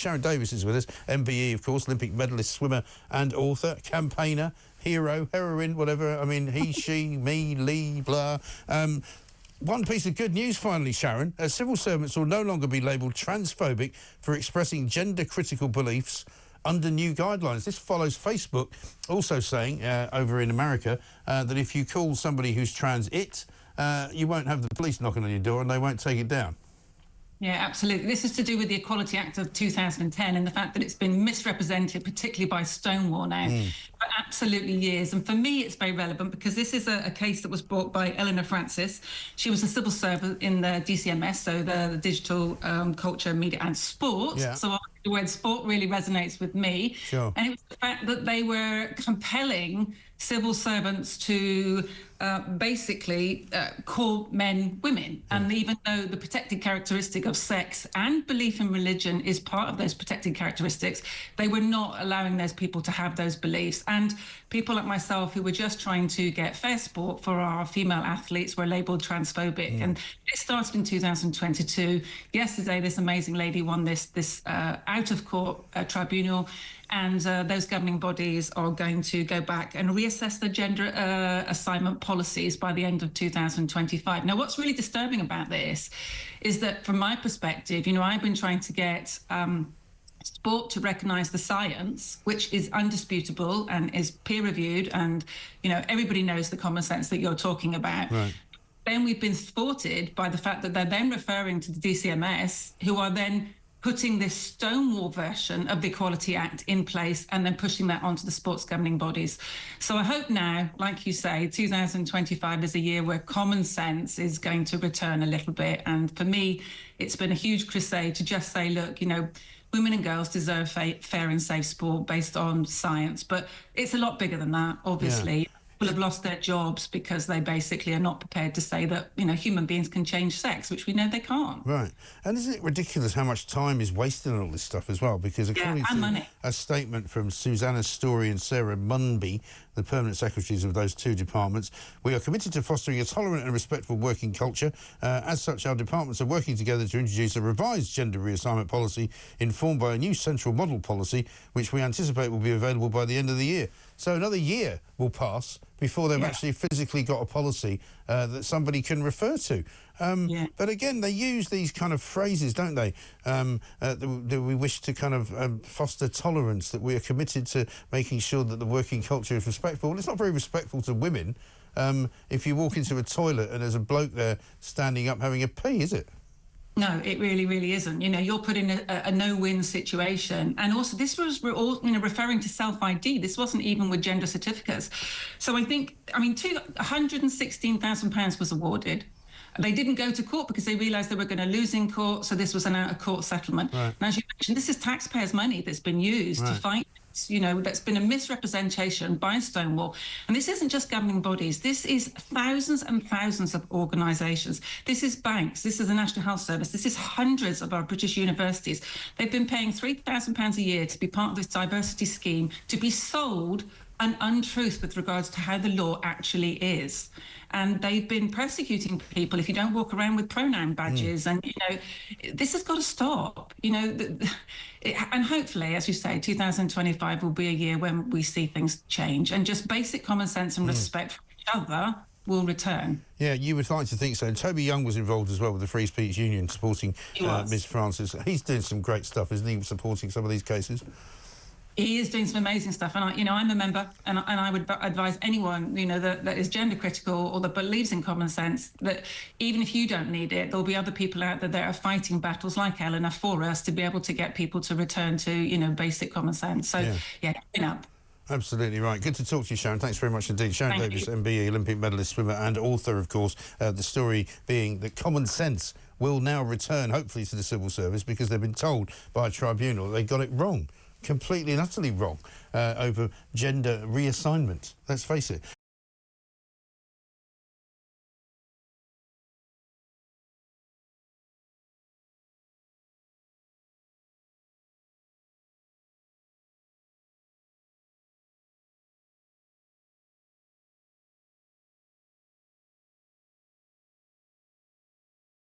Sharron Davies is with us, MBE, of course, Olympic medalist, swimmer and author, campaigner, hero, heroine, whatever. I mean, he, she, me, Lee, blah. One piece of good news finally, Sharron. Civil servants will no longer be labelled transphobic for expressing gender-critical beliefs under new guidelines. This follows Facebook also saying, over in America, that if you call somebody who's trans it, you won't have the police knocking on your door and they won't take it down. Yeah, absolutely. This is to do with the Equality Act of 2010 and the fact that it's been misrepresented, particularly by Stonewall now, for absolutely years. And for me, it's very relevant because this is a case that was brought by Eleanor Francis. She was a civil servant in the DCMS, so the Digital Culture, Media and Sport. Yeah. So the word sport really resonates with me. Sure. And it was the fact that they were compelling civil servants to basically call men women. And even though the protected characteristic of sex and belief in religion is part of those protected characteristics, they were not allowing those people to have those beliefs. And people like myself who were just trying to get fair sport for our female athletes were labelled transphobic. And it started in 2022. Yesterday, this amazing lady won this out-of-court tribunal, and those governing bodies are going to go back and reassess the gender assignment policies by the end of 2025. Now, what's really disturbing about this is that, from my perspective, you know, I've been trying to get sport to recognise the science, which is undisputable and is peer-reviewed, and, you know, everybody knows the common sense that you're talking about. Right. Then we've been thwarted by the fact that they're then referring to the DCMS, who are then putting this Stonewall version of the Equality Act in place and then pushing that onto the sports governing bodies. So I hope now, like you say, 2025 is a year where common sense is going to return a little bit. And for me, it's been a huge crusade to just say, look, you know, women and girls deserve fair and safe sport based on science. But it's a lot bigger than that, obviously. Yeah. Have lost their jobs because they basically are not prepared to say that, you know, human beings can change sex, which we know they can't. Right. And isn't it ridiculous how much time is wasted on all this stuff as well? Because according to a statement from Susanna Story and Sarah Munby, the permanent secretaries of those two departments, we are committed to fostering a tolerant and respectful working culture. As such, our departments are working together to introduce a revised gender reassignment policy informed by a new central model policy, which we anticipate will be available by the end of the year. So another year will pass before they've actually physically got a policy that somebody can refer to. But again, they use these kind of phrases, don't they? That we wish to kind of foster tolerance, that we are committed to making sure that the working culture is respectful. Well, it's not very respectful to women if you walk into a toilet and there's a bloke there standing up having a pee, is it? No, it really, really isn't. You know, you're put in a no-win situation. And also, this was all, you know, referring to self-ID. This wasn't even with gender certificates. So I think, I mean, £116,000 was awarded. They didn't go to court because they realised they were going to lose in court. So this was an out-of-court settlement. Right. And as you mentioned, this is taxpayers' money that's been used to fight. You know, that's been a misrepresentation by Stonewall. And this isn't just governing bodies. This is thousands and thousands of organisations. This is banks. This is the National Health Service. This is hundreds of our British universities. They've been paying £3,000 a year to be part of this diversity scheme, to be sold an untruth with regards to how the law actually is. And they've been persecuting people if you don't walk around with pronoun badges. And, you know, this has got to stop, you know. And hopefully, as you say, 2025 will be a year when we see things change and just basic common sense and respect for each other will return. Yeah, you would like to think so. And Toby Young was involved as well with the Free Speech Union supporting Ms Francis. He's doing some great stuff, isn't he, supporting some of these cases? He is doing some amazing stuff, and I'm a member, and I would advise anyone, you know, that is gender critical or that believes in common sense, that even if you don't need it, there'll be other people out there that are fighting battles like Eleanor for us to be able to get people to return to, you know, basic common sense. So yeah, clean up. Absolutely right. Good to talk to you, Sharron. Thanks very much indeed. Sharron Davies, MBE, Olympic medalist, swimmer and author, of course. The story being that common sense will now return, hopefully, to the civil service because they've been told by a tribunal they got it wrong. Completely and utterly wrong over gender reassignment. Let's face it.